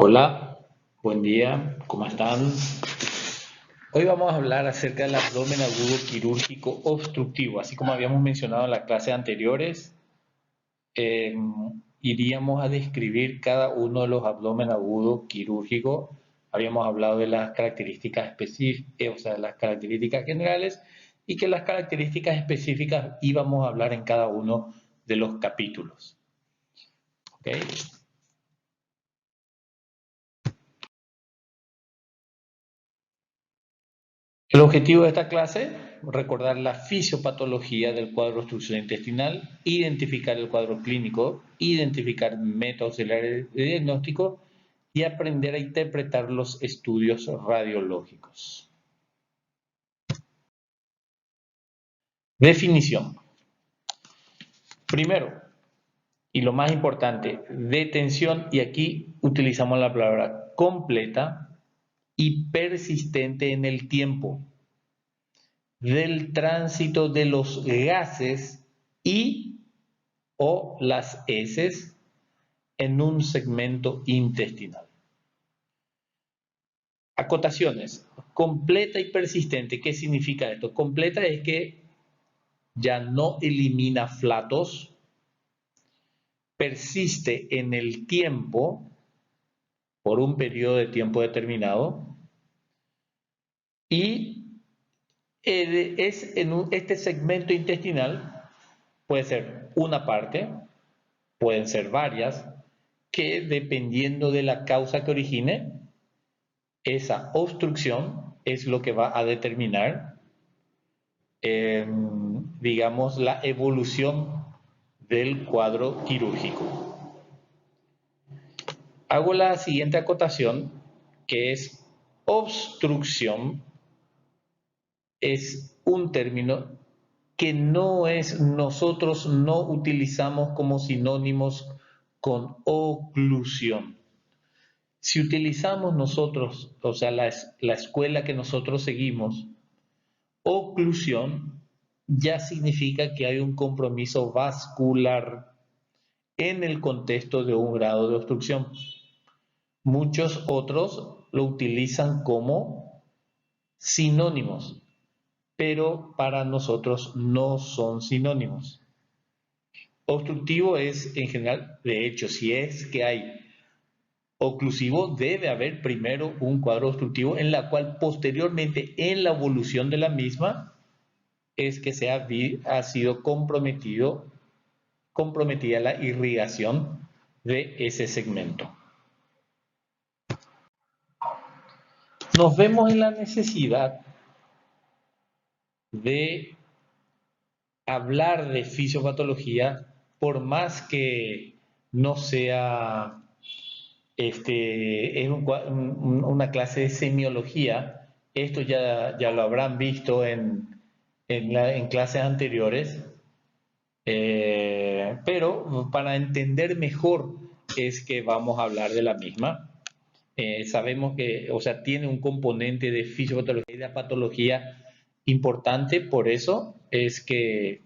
Hola, buen día, ¿cómo están? Hoy vamos a hablar acerca del abdomen agudo quirúrgico obstructivo. Así como habíamos mencionado en las clases anteriores, eh, iríamos a describir cada uno de los abdomen agudo quirúrgico. Habíamos hablado de las características específicas, o sea, las características generales, y que las características específicas íbamos a hablar en cada uno de los capítulos. ¿Ok? El objetivo de esta clase, recordar la fisiopatología del cuadro de obstrucción intestinal, identificar el cuadro clínico, identificar métodos de diagnóstico y aprender a interpretar los estudios radiológicos. Definición. Primero, y lo más importante, detención, y aquí utilizamos la palabra completa y persistente en el tiempo del tránsito de los gases y o las heces en un segmento intestinal. Acotaciones. Completa y persistente. ¿Qué significa esto? Completa es que ya no elimina flatos, persiste en el tiempo, por un periodo de tiempo determinado, y es en este segmento intestinal, puede ser una parte, pueden ser varias, que dependiendo de la causa que origine, esa obstrucción es lo que va a determinar, digamos, la evolución del cuadro quirúrgico. Hago la siguiente acotación, que es obstrucción, es un término que nosotros no utilizamos como sinónimos con oclusión. Si utilizamos nosotros, o sea, la escuela que nosotros seguimos, oclusión, ya significa que hay un compromiso vascular en el contexto de un grado de obstrucción. Muchos otros lo utilizan como sinónimos, pero para nosotros no son sinónimos. Obstructivo es en general, de hecho, si es que hay oclusivo, debe haber primero un cuadro obstructivo en la cual posteriormente en la evolución de la misma es que ha sido comprometida la irrigación de ese segmento. Nos vemos en la necesidad de hablar de fisiopatología, por más que no sea una clase de semiología. Esto ya lo habrán visto en clases anteriores, pero para entender mejor es que vamos a hablar de la misma. Sabemos que, o sea, tiene un componente de fisiopatología y de patología importante, por eso es que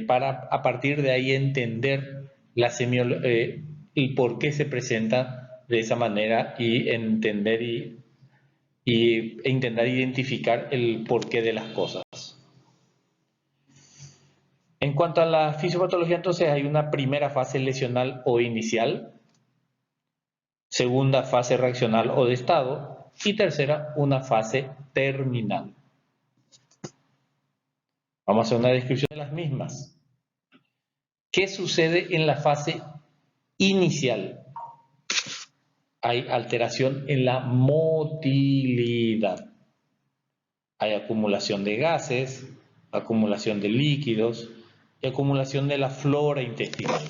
para a partir de ahí entender el por qué se presenta de esa manera y entender e intentar identificar el porqué de las cosas. En cuanto a la fisiopatología, entonces hay una primera fase lesional o inicial, segunda fase reaccional o de estado y tercera una fase terminal. Vamos a hacer una descripción de las mismas. ¿Qué sucede en la fase inicial? Hay alteración en la motilidad. Hay acumulación de gases, acumulación de líquidos y acumulación de la flora intestinal.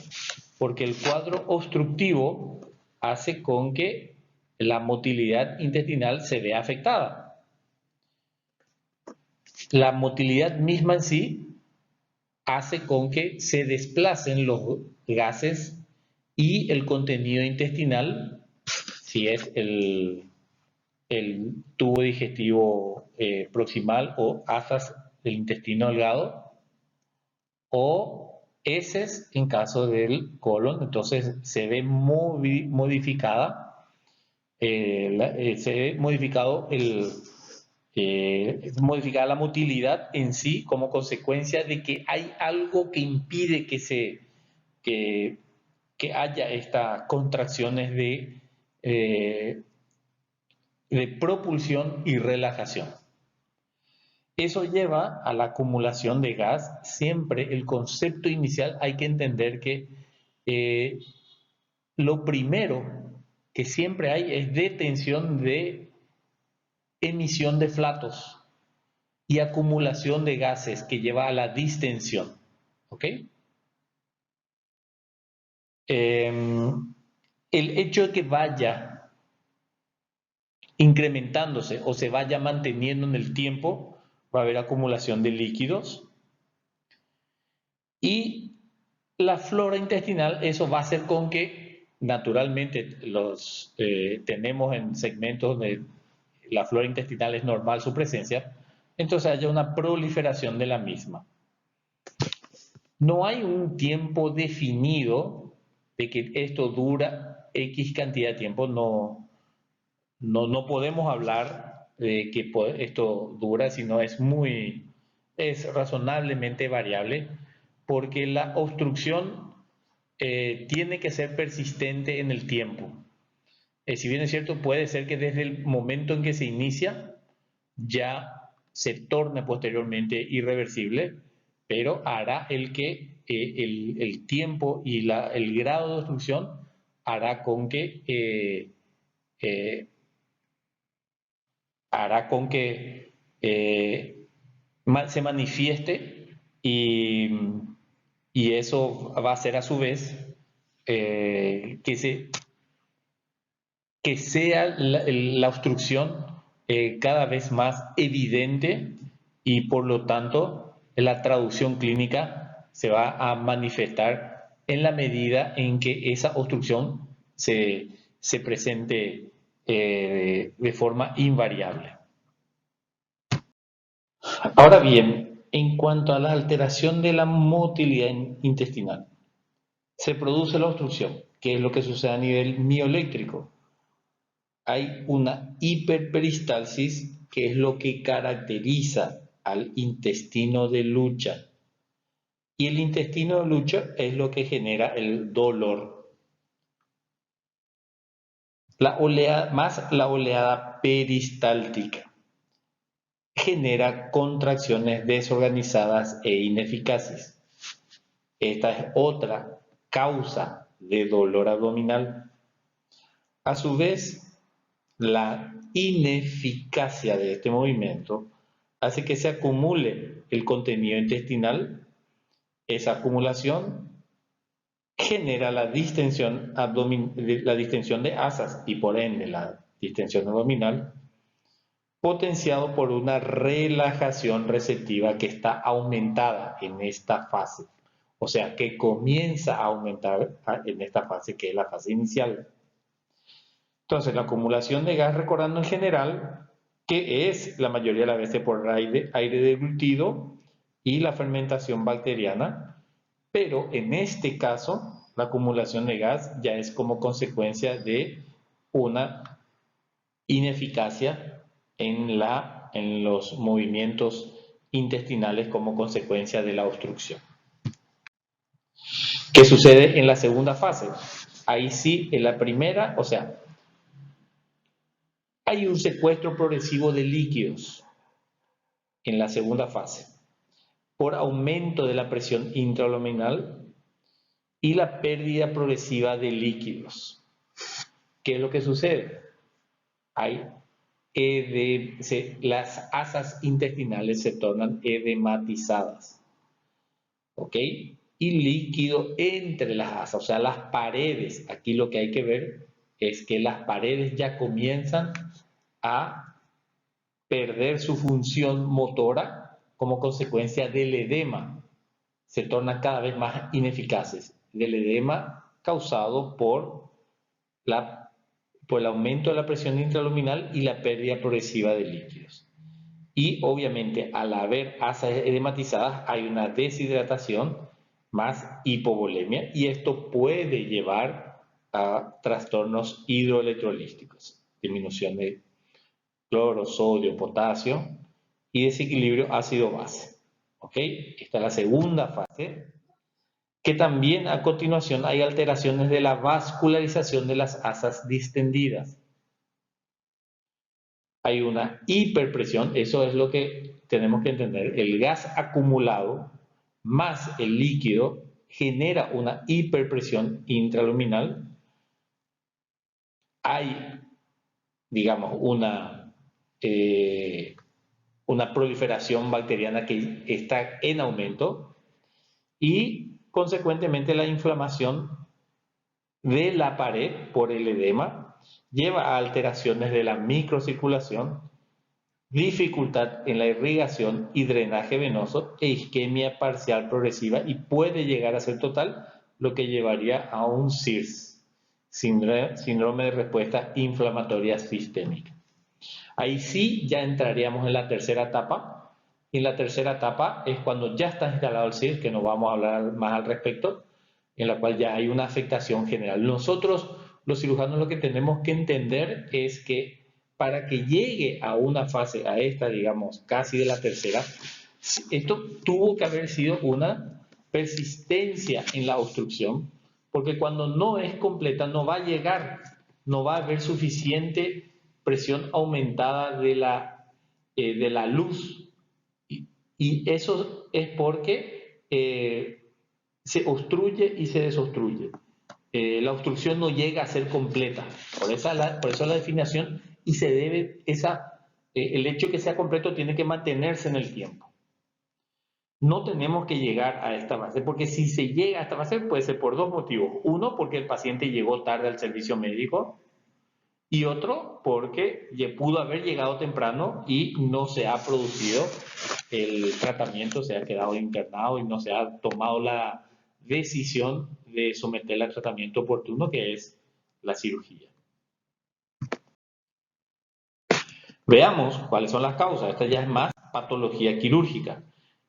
Porque el cuadro obstructivo hace con que la motilidad intestinal se vea afectada. La motilidad misma en sí hace con que se desplacen los gases y el contenido intestinal, si es el tubo digestivo proximal o asas del intestino delgado, o heces en caso del colon, entonces se ve modificada se ha modificado modificada la motilidad en sí como consecuencia de que hay algo que impide que, que haya estas contracciones de propulsión y relajación. Eso lleva a la acumulación de gas. Siempre el concepto inicial hay que entender que lo primero que siempre hay es detención de emisión de flatos y acumulación de gases que lleva a la distensión. ¿Ok? El hecho de que vaya incrementándose o se vaya manteniendo en el tiempo, va a haber acumulación de líquidos. Y la flora intestinal, eso va a hacer con que naturalmente tenemos en segmentos de la flora intestinal es normal su presencia, entonces haya una proliferación de la misma. No hay un tiempo definido de que esto dura X cantidad de tiempo, no podemos hablar de que esto dura, sino es razonablemente variable, porque la obstrucción tiene que ser persistente en el tiempo. Si bien es cierto, puede ser que desde el momento en que se inicia ya se torne posteriormente irreversible, pero hará el tiempo y el grado de obstrucción hará con que se manifieste y eso va a hacer a su vez que sea la obstrucción cada vez más evidente y por lo tanto la traducción clínica se va a manifestar en la medida en que esa obstrucción se presente de forma invariable. Ahora bien, en cuanto a la alteración de la motilidad intestinal, se produce la obstrucción, que es lo que sucede a nivel mioeléctrico. Hay una hiperperistalsis, que es lo que caracteriza al intestino de lucha. Y el intestino de lucha es lo que genera el dolor. La oleada peristáltica genera contracciones desorganizadas e ineficaces. Esta es otra causa de dolor abdominal. A su vez, la ineficacia de este movimiento hace que se acumule el contenido intestinal. Esa acumulación genera la distensión de asas y por ende la distensión abdominal, potenciado por una relajación receptiva que está aumentada en esta fase. O sea, que comienza a aumentar en esta fase, que es la fase inicial. Entonces, la acumulación de gas, recordando en general, que es la mayoría de las veces por aire deglutido y la fermentación bacteriana, pero en este caso, la acumulación de gas ya es como consecuencia de una ineficacia en los movimientos intestinales como consecuencia de la obstrucción. ¿Qué sucede en la segunda fase? Ahí sí, en la primera, o sea, hay un secuestro progresivo de líquidos en la segunda fase por aumento de la presión intraabdominal y la pérdida progresiva de líquidos. ¿Qué es lo que sucede? Las asas intestinales se tornan edematizadas, ¿ok? Y líquido entre las asas, o sea, las paredes. Aquí lo que hay que ver es que las paredes ya comienzan a perder su función motora como consecuencia del edema. Se tornan cada vez más ineficaces. Del edema causado por el aumento de la presión intraluminal y la pérdida progresiva de líquidos. Y obviamente al haber asas edematizadas hay una deshidratación más hipovolemia y esto puede llevar a trastornos hidroelectrolíticos. disminución de cloro, sodio, potasio y desequilibrio ácido-base. ¿Ok? Esta es la segunda fase, que también a continuación hay alteraciones de la vascularización de las asas distendidas. Hay una hiperpresión, eso es lo que tenemos que entender. El gas acumulado más el líquido genera una hiperpresión intraluminal. Hay, digamos, una proliferación bacteriana que está en aumento y, consecuentemente, la inflamación de la pared por el edema lleva a alteraciones de la microcirculación, dificultad en la irrigación y drenaje venoso e isquemia parcial progresiva y puede llegar a ser total, lo que llevaría a un SIRS, síndrome de respuesta inflamatoria sistémica. Ahí sí ya entraríamos en la tercera etapa. Y en la tercera etapa es cuando ya está instalado el SIRS, que no vamos a hablar más al respecto, en la cual ya hay una afectación general. Nosotros, los cirujanos, lo que tenemos que entender es que para que llegue a una fase, a esta, digamos, casi de la tercera, esto tuvo que haber sido una persistencia en la obstrucción, porque cuando no es completa no va a llegar, no va a haber suficiente presión aumentada de la luz. Y eso es porque se obstruye y se desobstruye. La obstrucción no llega a ser completa. Por eso la definición, y se debe, el hecho que sea completo tiene que mantenerse en el tiempo. No tenemos que llegar a esta fase, porque si se llega a esta fase puede ser por dos motivos. Uno, porque el paciente llegó tarde al servicio médico, y otro, porque pudo haber llegado temprano y no se ha producido el tratamiento, se ha quedado internado y no se ha tomado la decisión de someterla al tratamiento oportuno, que es la cirugía. Veamos cuáles son las causas. Esta ya es más patología quirúrgica.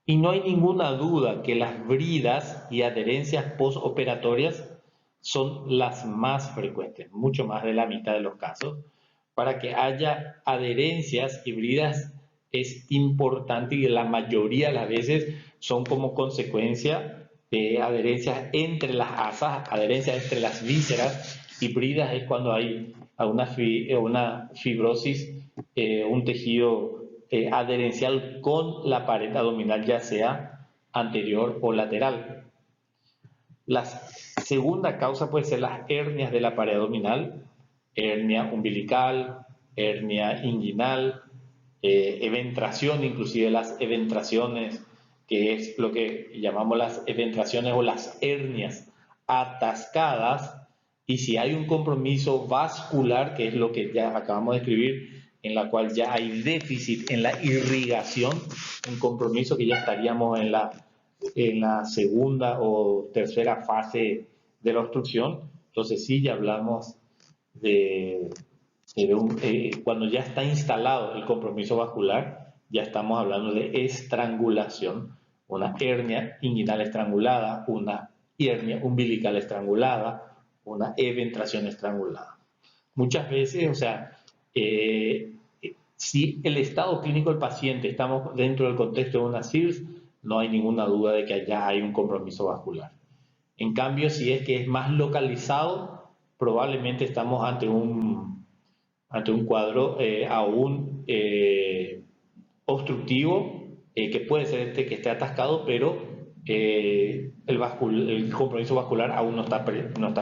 Y no hay ninguna duda que las bridas y adherencias postoperatorias son las más frecuentes, mucho más de la mitad de los casos. Para que haya adherencias y bridas es importante, y la mayoría de las veces son como consecuencia de adherencias entre las asas, adherencias entre las vísceras, y bridas es cuando hay una fibrosis, un tejido adherencial con la pared abdominal, ya sea anterior o lateral. La segunda causa puede ser las hernias de la pared abdominal, hernia umbilical, hernia inguinal, eventración, inclusive las eventraciones, que es lo que llamamos las eventraciones o las hernias atascadas. Y si hay un compromiso vascular, que es lo que ya acabamos de escribir, en la cual ya hay déficit en la irrigación, un compromiso que ya estaríamos en la segunda o tercera fase de la obstrucción, entonces sí ya hablamos cuando ya está instalado el compromiso vascular, ya estamos hablando de estrangulación, una hernia inguinal estrangulada, una hernia umbilical estrangulada, una eventración estrangulada. Muchas veces, o sea, si el estado clínico del paciente, estamos dentro del contexto de una SIRS, no hay ninguna duda de que allá hay un compromiso vascular. En cambio, si es que es más localizado, probablemente estamos ante un cuadro aún obstructivo, que puede ser que esté atascado, pero el compromiso vascular aún no está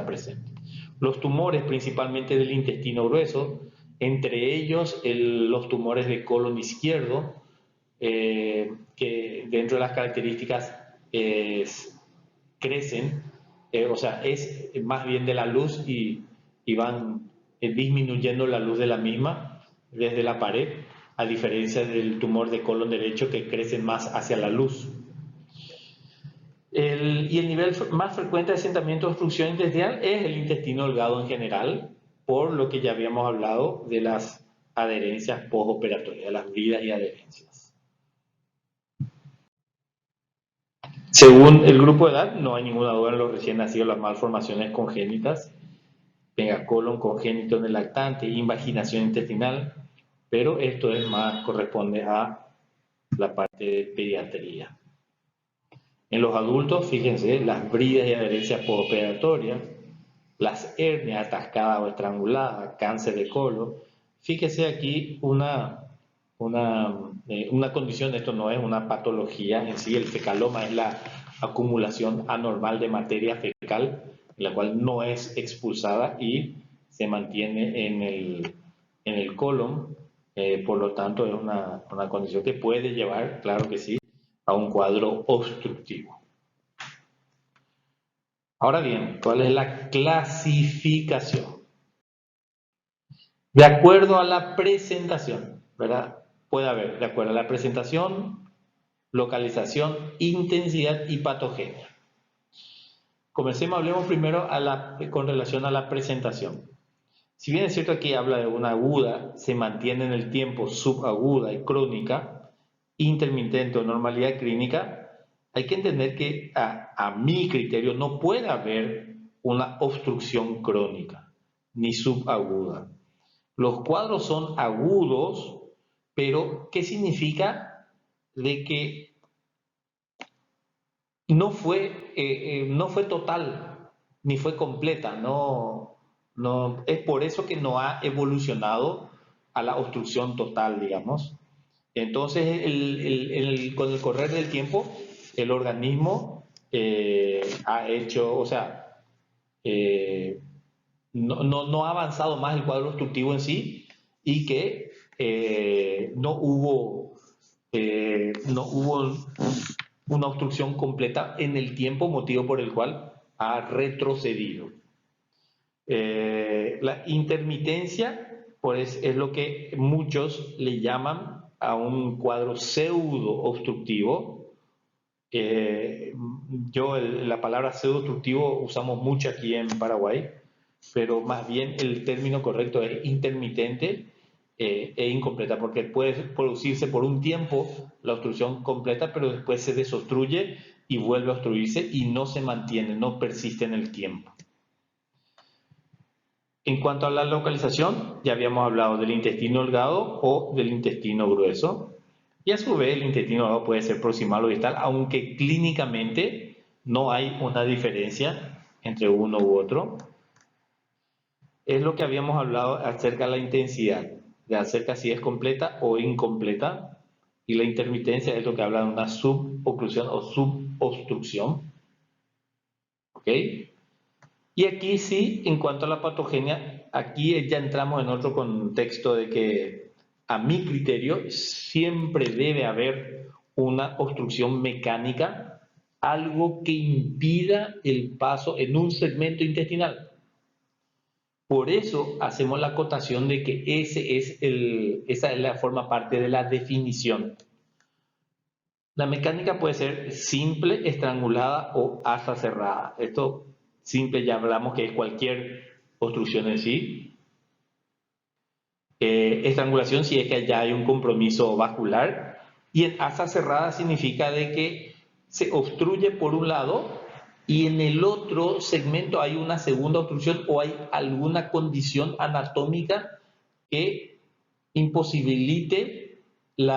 presente. Los tumores, principalmente del intestino grueso, entre ellos los tumores de colon izquierdo, que dentro de las características crecen, o sea, es más bien de la luz y van disminuyendo la luz de la misma desde la pared, a diferencia del tumor de colon derecho, que crece más hacia la luz. Y el nivel más frecuente de asentamiento de obstrucción intestinal es el intestino delgado en general, por lo que ya habíamos hablado de las adherencias postoperatorias, de las bridas y adherencias. Según el grupo de edad, no hay ninguna duda en los recién nacidos, las malformaciones congénitas, tenga colon congénito en el lactante, invaginación intestinal, pero esto es más, corresponde a la parte de pediatría. En los adultos, fíjense, las bridas y adherencias postoperatorias, las hernias atascadas o estranguladas, cáncer de colon. Fíjese aquí una condición, esto no es una patología en sí, el fecaloma es la acumulación anormal de materia fecal, la cual no es expulsada y se mantiene en el colon, por lo tanto es una condición que puede llevar, claro que sí, a un cuadro obstructivo. Ahora bien, ¿cuál es la clasificación? De acuerdo a la presentación, ¿verdad? Puede haber, de acuerdo a la presentación, localización, intensidad y patogenia. Comencemos, hablemos primero con relación a la presentación. Si bien es cierto que habla de una aguda, se mantiene en el tiempo subaguda y crónica, intermitente o normalidad clínica, hay que entender que a mi criterio no puede haber una obstrucción crónica ni subaguda. Los cuadros son agudos, pero ¿qué significa? De que no fue total, ni fue completa, es por eso que no ha evolucionado a la obstrucción total, digamos. Entonces, con el correr del tiempo, el organismo ha hecho, o sea, no ha avanzado más el cuadro obstructivo en sí y que no hubo una obstrucción completa en el tiempo, motivo por el cual ha retrocedido. La intermitencia, pues, es lo que muchos le llaman a un cuadro pseudo obstructivo. La palabra pseudo obstructivo usamos mucho aquí en Paraguay, pero más bien el término correcto es intermitente e incompleta, porque puede producirse por un tiempo la obstrucción completa, pero después se desobstruye y vuelve a obstruirse y no se mantiene, no persiste en el tiempo. En cuanto a la localización, ya habíamos hablado del intestino delgado o del intestino grueso, y a su vez el intestino delgado puede ser proximal o distal, aunque clínicamente no hay una diferencia entre uno u otro. Es lo que habíamos hablado acerca de la intensidad, de acerca si es completa o incompleta, y la intermitencia es lo que habla de una suboclusión o subobstrucción. ¿Ok? Y aquí sí, en cuanto a la patogenia, aquí ya entramos en otro contexto de que a mi criterio siempre debe haber una obstrucción mecánica, algo que impida el paso en un segmento intestinal. Por eso hacemos la acotación de que esa forma parte de la definición. La mecánica puede ser simple, estrangulada o asa cerrada. Esto simple ya hablamos que es cualquier obstrucción en sí. Estrangulación si es que ya hay un compromiso vascular. Y en asa cerrada significa de que se obstruye por un lado y en el otro segmento hay una segunda obstrucción o hay alguna condición anatómica que imposibilite el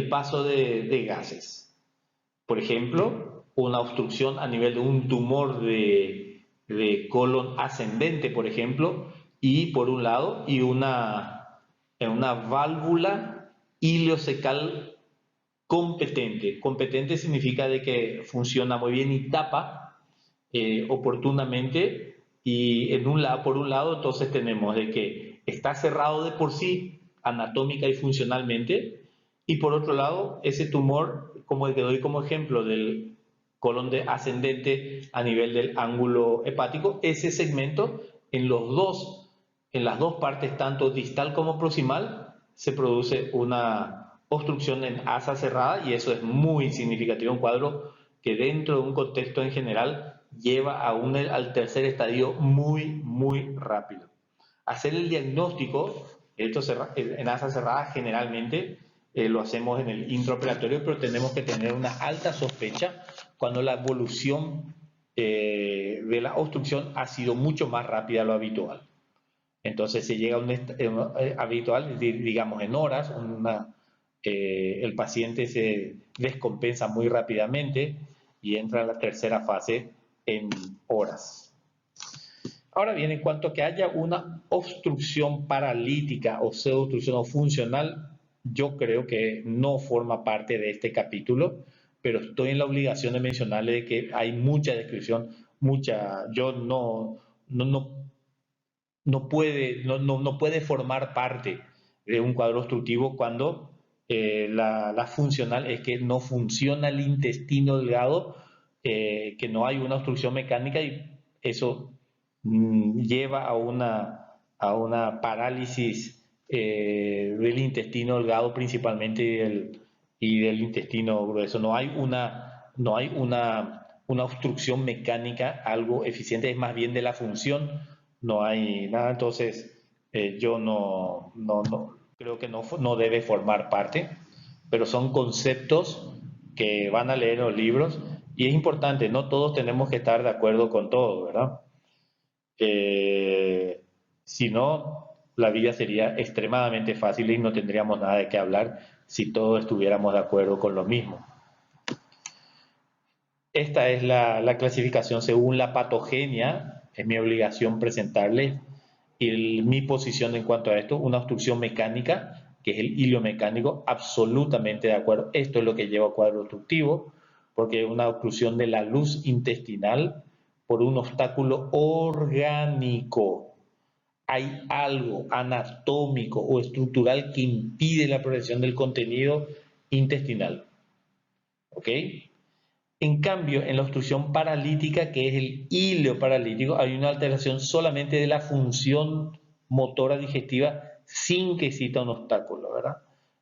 paso de gases. Por ejemplo, una obstrucción a nivel de un tumor de colon ascendente, por ejemplo, y por un lado, y una válvula ileocecal competente. Competente significa de que funciona muy bien y tapa oportunamente, y por un lado entonces tenemos de que está cerrado de por sí anatómica y funcionalmente, y por otro lado ese tumor, como el que doy como ejemplo del colon de ascendente a nivel del ángulo hepático, ese segmento en las dos partes, tanto distal como proximal, se produce una obstrucción en asa cerrada, y eso es muy significativo, un cuadro que dentro de un contexto en general lleva al tercer estadio muy rápido. Hacer el diagnóstico en asa cerrada generalmente lo hacemos en el intraoperatorio, pero tenemos que tener una alta sospecha cuando la evolución de la obstrucción ha sido mucho más rápida de lo habitual. Entonces se llega a un habitual, digamos en horas, el paciente se descompensa muy rápidamente y entra a la tercera fase en horas. Ahora bien, en cuanto a que haya una obstrucción paralítica o pseudoobstrucción o funcional, yo creo que no forma parte de este capítulo, pero estoy en la obligación de mencionarle de que hay mucha descripción, yo no puede formar parte de un cuadro obstructivo cuando la funcional es que no funciona el intestino delgado, que no hay una obstrucción mecánica y eso lleva a una parálisis del intestino delgado principalmente y del intestino grueso. No hay una obstrucción mecánica, algo eficiente, es más bien de la función, no hay nada. Entonces yo no creo que no debe formar parte, pero son conceptos que van a leer en los libros y es importante, no todos tenemos que estar de acuerdo con todo, ¿verdad? Si no, la vida sería extremadamente fácil y no tendríamos nada de qué hablar si todos estuviéramos de acuerdo con lo mismo. Esta es la clasificación según la patogenia, es mi obligación presentarles y mi posición en cuanto a esto, una obstrucción mecánica, que es el hilo mecánico, absolutamente de acuerdo. Esto es lo que lleva a cuadro obstructivo, porque es una oclusión de la luz intestinal por un obstáculo orgánico. Hay algo anatómico o estructural que impide la progresión del contenido intestinal. ¿Ok? En cambio, en la obstrucción paralítica, que es el hilo paralítico, hay una alteración solamente de la función motora digestiva sin que exista un obstáculo, ¿verdad?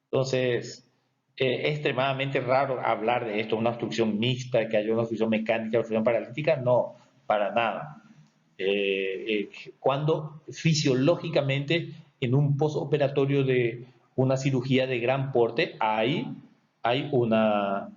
Entonces, es extremadamente raro hablar de esto, una obstrucción mixta, que haya una obstrucción mecánica, obstrucción paralítica, no, para nada. Cuando fisiológicamente en un postoperatorio de una cirugía de gran porte hay una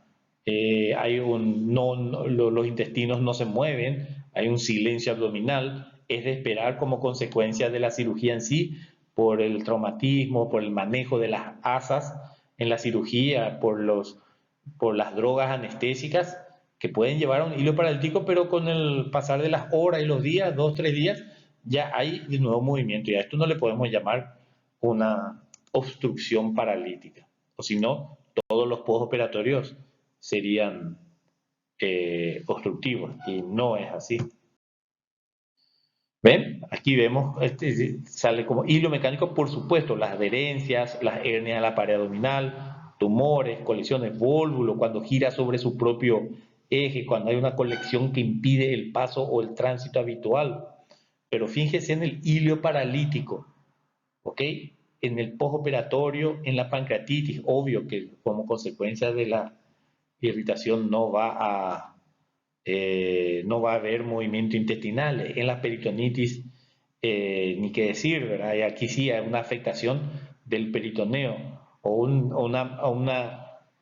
los intestinos no se mueven, hay un silencio abdominal, es de esperar como consecuencia de la cirugía en sí, por el traumatismo, por el manejo de las asas en la cirugía, por las drogas anestésicas que pueden llevar a un hilo paralítico, pero con el pasar de las horas y los días, 2, 3 días, ya hay de nuevo movimiento y a esto no le podemos llamar una obstrucción paralítica, o si no, todos los postoperatorios serían obstructivos y no es así. ¿Ven? Aquí vemos, sale como hilo mecánico, por supuesto, las adherencias, las hernias de la pared abdominal, tumores, colisiones, vólvulo, cuando gira sobre su propio eje, cuando hay una colección que impide el paso o el tránsito habitual. Pero fíjense en el hilo paralítico, ¿ok? En el postoperatorio, en la pancreatitis, obvio que como consecuencia de la irritación no va a haber movimiento intestinal. En la peritonitis, ni qué decir, ¿verdad? Y aquí sí hay una afectación del peritoneo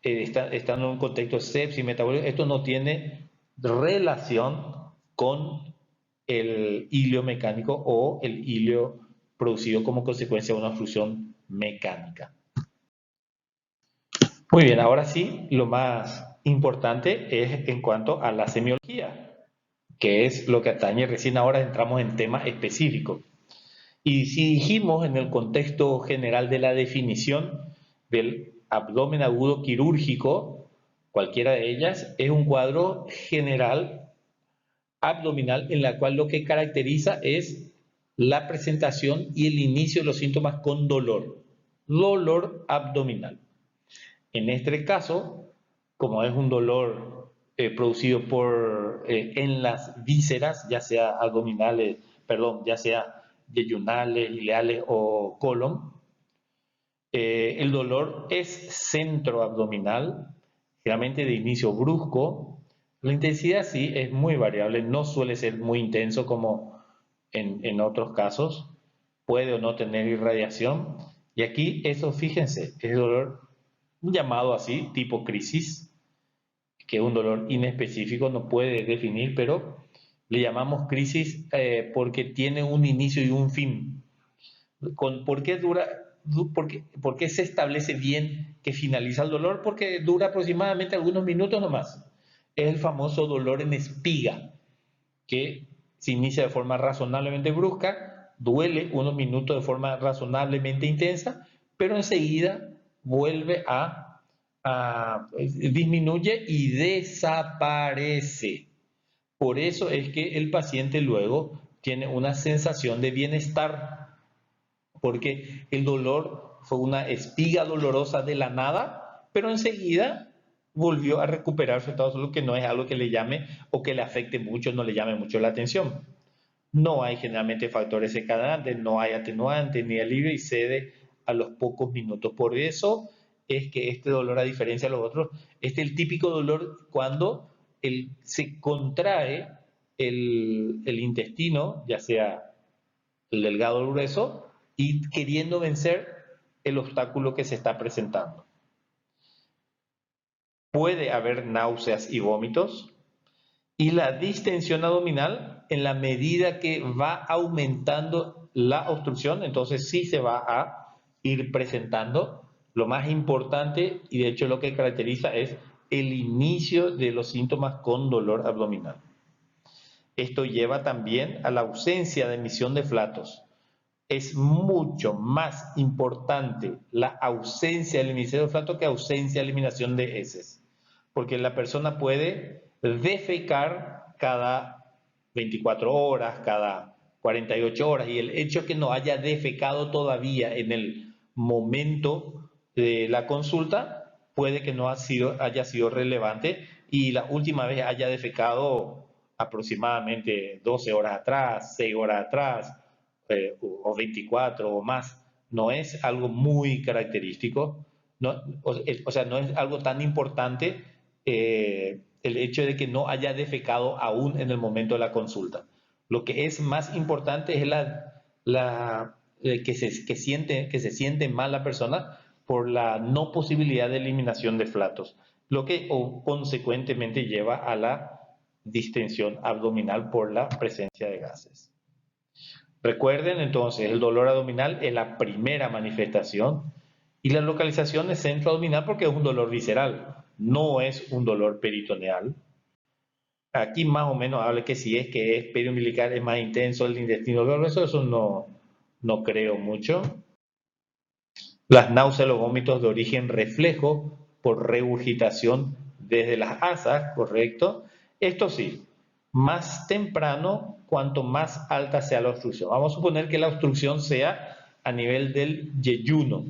estando en un contexto de sepsis, metabólico. Esto no tiene relación con el hilio mecánico o el hilio producido como consecuencia de una obstrucción mecánica. Muy bien, ahora sí, lo más importante es en cuanto a la semiología, que es lo que atañe, recién ahora entramos en temas específicos. Y si dijimos en el contexto general de la definición del abdomen agudo quirúrgico, cualquiera de ellas, es un cuadro general abdominal en la cual lo que caracteriza es la presentación y el inicio de los síntomas con dolor abdominal. En este caso, como es un dolor producido en las vísceras, ya sea abdominales, perdón, ya sea yeyunales, ileales o colon, el dolor es centroabdominal, generalmente de inicio brusco. La intensidad sí es muy variable, no suele ser muy intenso como en otros casos, puede o no tener irradiación. Y aquí eso, fíjense, es dolor llamado así, tipo crisis, que es un dolor inespecífico, no puede definir, pero Le llamamos crisis porque tiene un inicio y un fin. ¿Por qué dura? ¿Por qué se establece bien que finaliza el dolor? Porque dura aproximadamente algunos minutos nomás. Es el famoso dolor en espiga, que se inicia de forma razonablemente brusca, duele unos minutos de forma razonablemente intensa, pero enseguida vuelve disminuye y desaparece. Por eso es que el paciente luego tiene una sensación de bienestar, porque el dolor fue una espiga dolorosa de la nada, pero enseguida volvió a recuperar su estado, solo que no es algo que le llame o que le afecte mucho, no le llame mucho la atención. No hay generalmente factores desencadenantes, no hay atenuantes ni alivio y cede a los pocos minutos. Por eso es que este dolor, a diferencia de los otros, este es el típico dolor cuando se contrae el intestino, ya sea el delgado o el grueso, y queriendo vencer el obstáculo que se está presentando. Puede haber náuseas y vómitos, y la distensión abdominal, en la medida que va aumentando la obstrucción, entonces sí se va a ir presentando. Lo más importante, y de hecho lo que caracteriza, es el inicio de los síntomas con dolor abdominal. Esto lleva también a la ausencia de emisión de flatos. Es mucho más importante la ausencia del emisor de flato que ausencia de eliminación de heces, porque la persona puede defecar cada 24 horas, cada 48 horas, y el hecho que no haya defecado todavía en el momento de la consulta puede que no haya sido relevante y la última vez haya defecado aproximadamente 12 horas atrás, 6 horas atrás, o 24 o más. No es algo muy característico, no, o sea, no es algo tan importante el hecho de que no haya defecado aún en el momento de la consulta. Lo que es más importante es que se siente mal la persona por la no posibilidad de eliminación de flatos, lo que consecuentemente lleva a la distensión abdominal por la presencia de gases. Recuerden entonces, el dolor abdominal es la primera manifestación y la localización es centro abdominal porque es un dolor visceral, no es un dolor peritoneal. Aquí más o menos habla que si es que es periumbilical, es más intenso el intestino grueso, eso no creo mucho. Las náuseas, los vómitos de origen reflejo por regurgitación desde las asas, correcto. Esto sí, más temprano, cuanto más alta sea la obstrucción. Vamos a suponer que la obstrucción sea a nivel del yeyuno.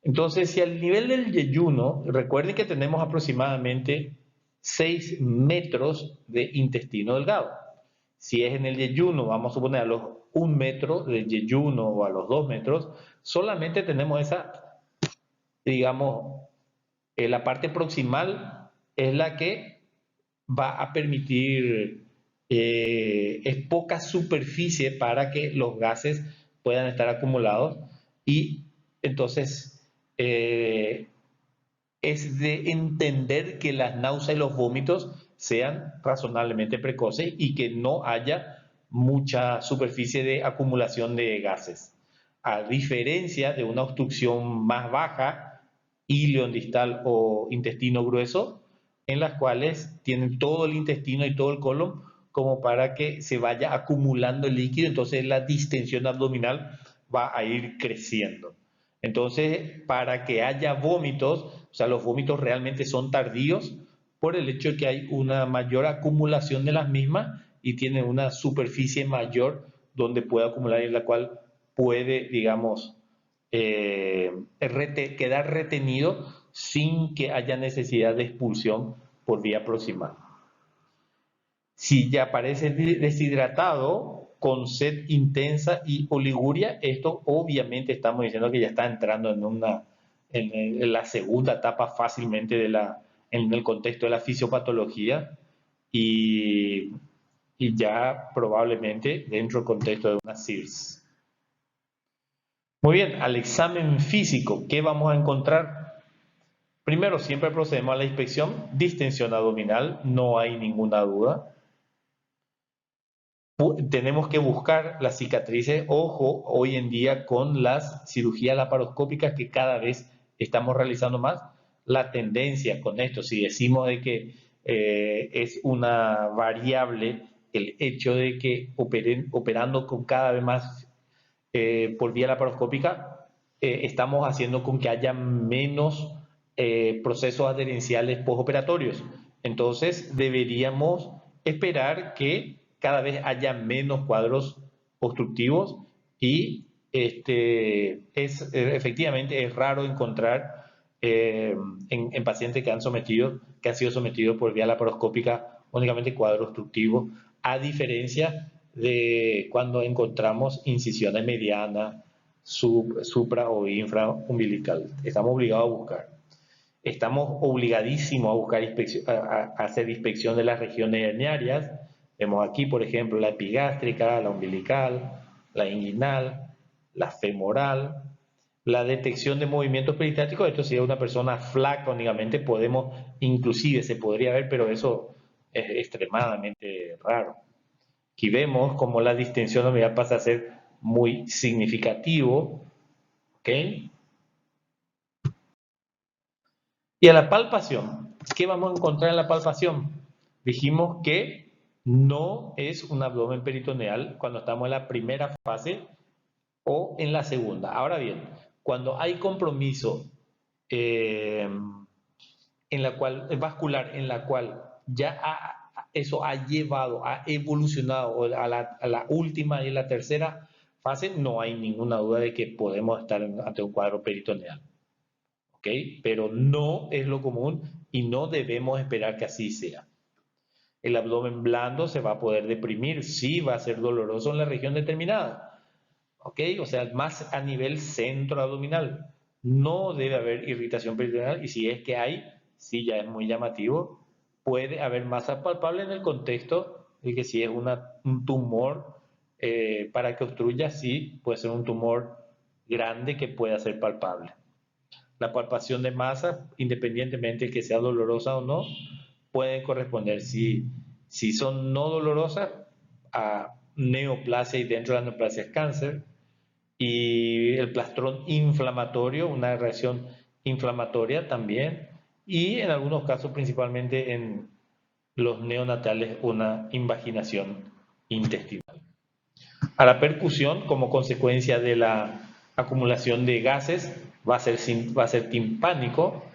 Entonces, si al nivel del yeyuno, recuerden que tenemos aproximadamente 6 metros de intestino delgado. Si es en el yeyuno, vamos a suponer a los 1 metro del yeyuno o a los 2 metros, solamente tenemos esa, digamos, la parte proximal es la que va a permitir, es poca superficie para que los gases puedan estar acumulados y entonces es de entender que las náuseas y los vómitos sean razonablemente precoces y que no haya mucha superficie de acumulación de gases. A diferencia de una obstrucción más baja, ilion distal o intestino grueso, en las cuales tienen todo el intestino y todo el colon como para que se vaya acumulando el líquido, entonces la distensión abdominal va a ir creciendo. Entonces, para que haya vómitos, o sea, los vómitos realmente son tardíos por el hecho de que hay una mayor acumulación de las mismas y tienen una superficie mayor donde puede acumular y en la cual puede, digamos, quedar retenido sin que haya necesidad de expulsión por vía proximal. Si ya aparece deshidratado, con sed intensa y oliguria, esto obviamente estamos diciendo que ya está entrando en la segunda etapa fácilmente en el contexto de la fisiopatología y ya probablemente dentro del contexto de una CIRS. Muy bien, al examen físico, ¿qué vamos a encontrar? Primero, siempre procedemos a la inspección, distensión abdominal, no hay ninguna duda. tenemos que buscar las cicatrices. Ojo, hoy en día con las cirugías laparoscópicas que cada vez estamos realizando más, la tendencia con esto, si decimos de que es una variable el hecho de que operando con cada vez más por vía laparoscópica, estamos haciendo con que haya menos procesos adherenciales postoperatorios. Entonces deberíamos esperar que cada vez haya menos cuadros obstructivos y efectivamente es raro encontrar en pacientes que han sido sometidos por vía laparoscópica únicamente cuadros obstructivos, a diferencia de cuando encontramos incisiones medianas, supra o infraumbilical. Estamos obligados a buscar. Estamos obligadísimos a buscar a hacer inspección de las regiones herniarias. Vemos aquí, por ejemplo, la epigástrica, la umbilical, la inguinal, la femoral, la detección de movimientos peristáticos. Esto si es una persona flaca únicamente, podemos, inclusive se podría ver, pero eso es extremadamente raro. Aquí vemos como la distensión nominal pasa a ser muy significativo, ¿ok? Y a la palpación, ¿qué vamos a encontrar en la palpación? Dijimos que no es un abdomen peritoneal cuando estamos en la primera fase o en la segunda. Ahora bien, cuando hay compromiso en la cual, vascular, en la cual ya eso ha llevado, ha evolucionado a la última y la tercera fase, no hay ninguna duda de que podemos estar ante un cuadro peritoneal. ¿Ok? Pero no es lo común y no debemos esperar que así sea. El abdomen blando se va a poder deprimir, sí va a ser doloroso en la región determinada. ¿Ok? O sea, más a nivel centroabdominal. No debe haber irritación peritoneal y si es que hay, sí ya es muy llamativo. Puede haber masa palpable en el contexto de que si es un tumor para que obstruya, sí, puede ser un tumor grande que pueda ser palpable. La palpación de masa, independientemente de que sea dolorosa o no, puede corresponder, si son no dolorosas, a neoplasia y dentro de la neoplasia es cáncer, y el plastrón inflamatorio, una reacción inflamatoria también, y en algunos casos, principalmente en los neonatales, una invaginación intestinal. A la percusión, como consecuencia de la acumulación de gases, va a ser timpánico,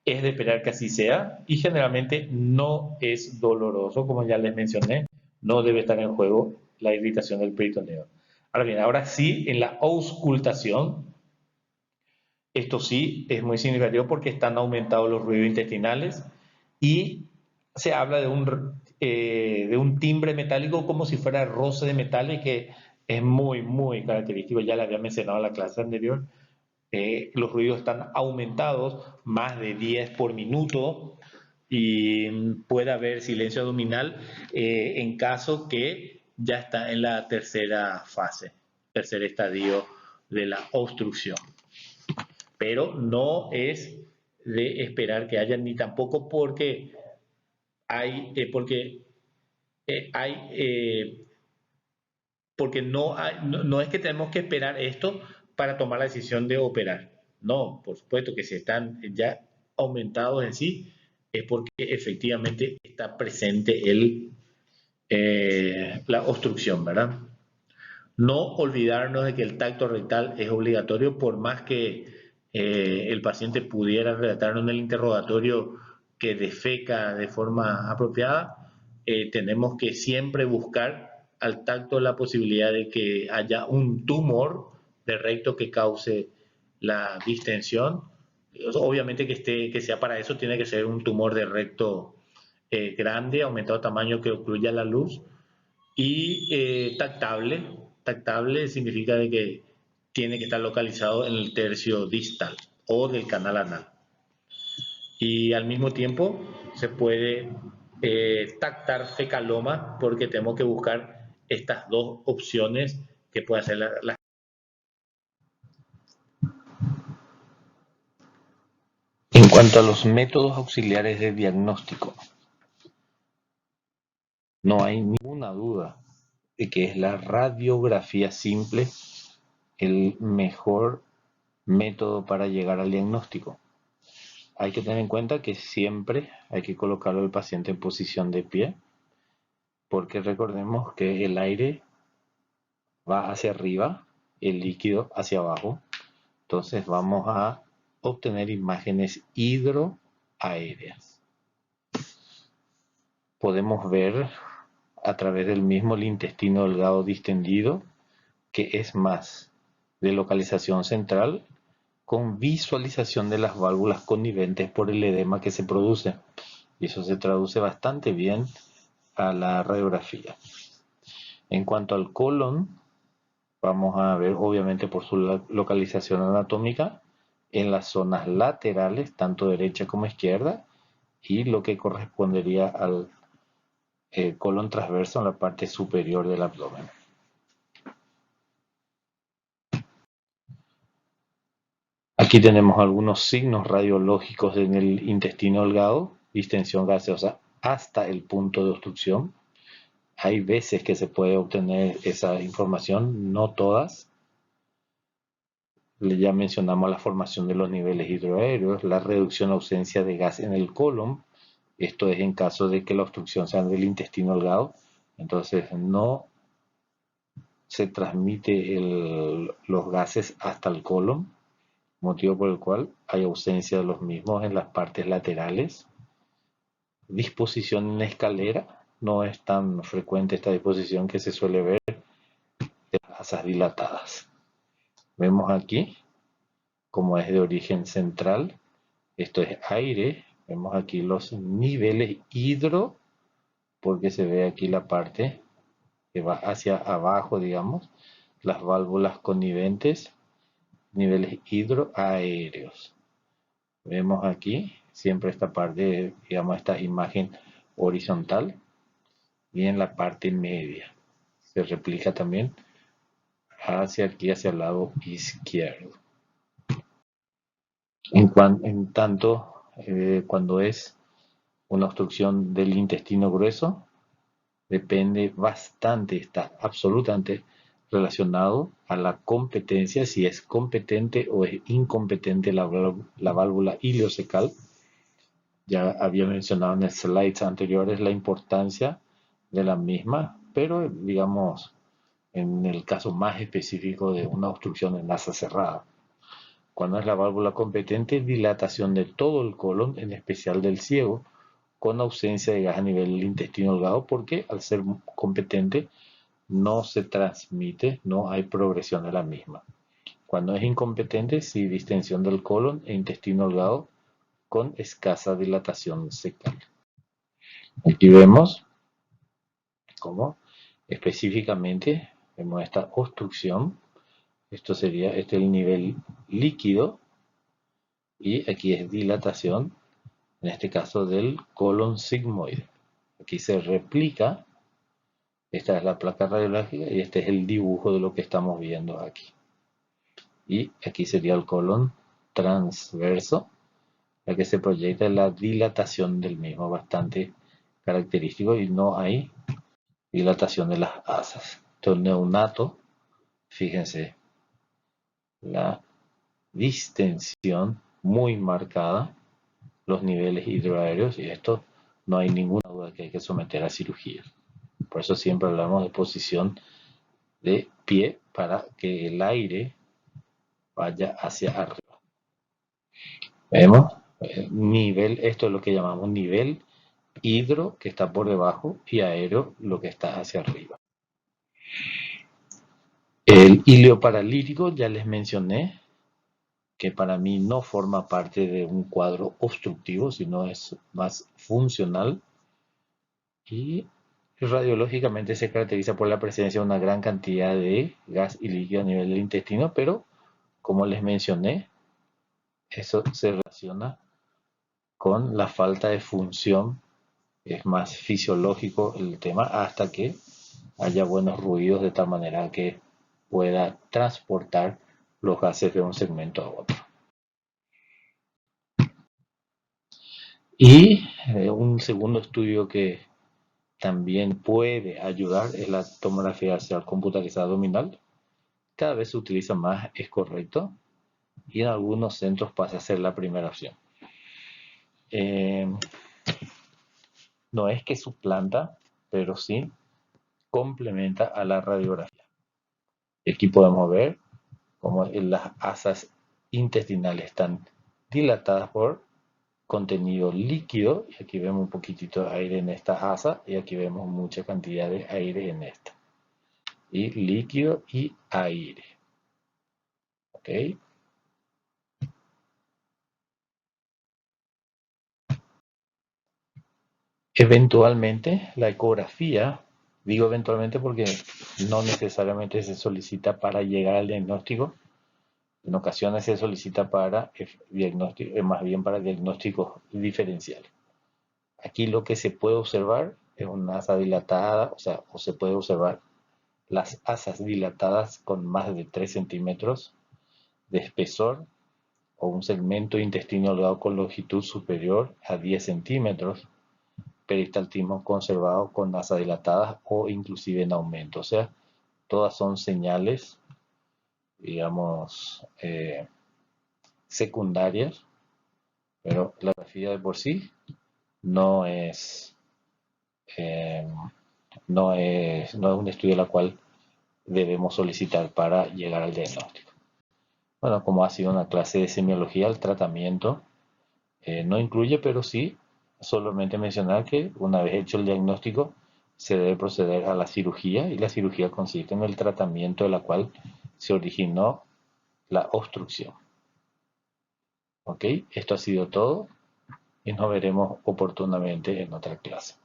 es de esperar que así sea, y generalmente no es doloroso, como ya les mencioné, no debe estar en juego la irritación del peritoneo. Ahora bien, ahora sí, en la auscultación, esto sí es muy significativo porque están aumentados los ruidos intestinales y se habla de un timbre metálico como si fuera roce de metal y que es muy, muy característico. Ya le había mencionado en la clase anterior. Los ruidos están aumentados, más de 10 por minuto, y puede haber silencio abdominal en caso que ya está en la tercera fase, tercer estadio de la obstrucción. Pero no es de esperar que haya, ni tampoco porque porque no es que tenemos que esperar esto para tomar la decisión de operar. No, por supuesto que si están ya aumentados en sí, es porque efectivamente está presente la obstrucción, ¿verdad? No olvidarnos de que el tacto rectal es obligatorio, por más que el paciente pudiera relatarnos en el interrogatorio que defeca de forma apropiada, tenemos que siempre buscar al tacto la posibilidad de que haya un tumor de recto que cause la distensión. Obviamente que sea para eso, tiene que ser un tumor de recto grande, aumentado tamaño que ocluya la luz y tactable. Tactable significa de que tiene que estar localizado en el tercio distal o del canal anal. Y al mismo tiempo se puede tactar fecaloma porque tenemos que buscar estas dos opciones que puede hacer la. En cuanto a los métodos auxiliares de diagnóstico, no hay ninguna duda que es la radiografía simple, el mejor método para llegar al diagnóstico. Hay que tener en cuenta que siempre hay que colocar al paciente en posición de pie, porque recordemos que el aire va hacia arriba, el líquido hacia abajo. Entonces vamos a obtener imágenes hidroaéreas. Podemos ver a través del mismo el intestino delgado distendido, que es más de localización central, con visualización de las válvulas conniventes por el edema que se produce. Y eso se traduce bastante bien a la radiografía. En cuanto al colon, vamos a ver obviamente por su localización anatómica en las zonas laterales, tanto derecha como izquierda, y lo que correspondería al colon transverso en la parte superior del abdomen. Aquí tenemos algunos signos radiológicos en el intestino delgado, distensión gaseosa hasta el punto de obstrucción. Hay veces que se puede obtener esa información, no todas. Ya mencionamos la formación de los niveles hidroaéreos, la reducción o ausencia de gas en el colon. Esto es en caso de que la obstrucción sea del intestino delgado. Entonces no se transmite los gases hasta el colon, motivo por el cual hay ausencia de los mismos en las partes laterales. Disposición en escalera, no es tan frecuente esta disposición que se suele ver de las asas dilatadas. Vemos aquí, como es de origen central, esto es aire, vemos aquí los niveles hidro, porque se ve aquí la parte que va hacia abajo, digamos, las válvulas conniventes, niveles hidroaéreos. Vemos aquí siempre esta parte, digamos, esta imagen horizontal y en la parte media. Se replica también hacia aquí, hacia el lado izquierdo. En tanto, cuando es una obstrucción del intestino grueso, depende bastante, está absolutamente relacionado a la competencia, si es competente o es incompetente la válvula ileocecal. Ya había mencionado en slides anteriores la importancia de la misma, pero digamos en el caso más específico de una obstrucción en asa cerrada. Cuando es la válvula competente, dilatación de todo el colon, en especial del ciego, con ausencia de gas a nivel del intestino delgado, porque al ser competente no se transmite, no hay progresión de la misma. Cuando es incompetente, sí, distensión del colon e intestino delgado con escasa dilatación cecal. Aquí vemos cómo específicamente vemos esta obstrucción. Esto sería, este es el nivel líquido y aquí es dilatación, en este caso del colon sigmoide. Aquí se replica, esta es la placa radiológica y este es el dibujo de lo que estamos viendo aquí. Y aquí sería el colon transverso, la que se proyecta la dilatación del mismo, bastante característico, y no hay dilatación de las asas. Entonces, neonato, fíjense, la distensión muy marcada, los niveles hidroaéreos, y esto no hay ninguna duda que hay que someter a cirugía. Por eso siempre hablamos de posición de pie para que el aire vaya hacia arriba. Vemos nivel, esto es lo que llamamos nivel hidro, que está por debajo, y aéreo, lo que está hacia arriba. El ileoparalítico ya les mencioné que para mí no forma parte de un cuadro obstructivo, sino es más funcional, y radiológicamente se caracteriza por la presencia de una gran cantidad de gas y líquido a nivel del intestino, pero como les mencioné, eso se relaciona con la falta de función, es más fisiológico el tema, hasta que haya buenos ruidos de tal manera que pueda transportar los gases de un segmento a otro. Y un segundo estudio que también puede ayudar es la tomografía axial computarizada abdominal. Cada vez se utiliza más, es correcto, y en algunos centros pasa a ser la primera opción. No es que suplanta, pero sí complementa a la radiografía. Aquí podemos ver cómo las asas intestinales están dilatadas por contenido líquido, y aquí vemos un poquitito de aire en esta asa, y aquí vemos mucha cantidad de aire en esta. Y líquido y aire. ¿Ok? Eventualmente, la ecografía, digo eventualmente porque no necesariamente se solicita para llegar al diagnóstico, en ocasiones se solicita para diagnóstico, más bien para diagnósticos diferenciales. Aquí lo que se puede observar es una asa dilatada, o se puede observar las asas dilatadas con más de 3 centímetros de espesor, o un segmento intestino delgado con longitud superior a 10 centímetros, peristaltismo conservado con asas dilatadas o inclusive en aumento. O sea, todas son señales, digamos, secundarias, pero la ecografía de por sí no es, eh, no es un estudio la cual debemos solicitar para llegar al diagnóstico. Bueno, como ha sido una clase de semiología, el tratamiento no incluye, pero sí solamente mencionar que una vez hecho el diagnóstico se debe proceder a la cirugía, y la cirugía consiste en el tratamiento de la cual se originó la obstrucción. ¿Ok? Esto ha sido todo y nos veremos oportunamente en otra clase.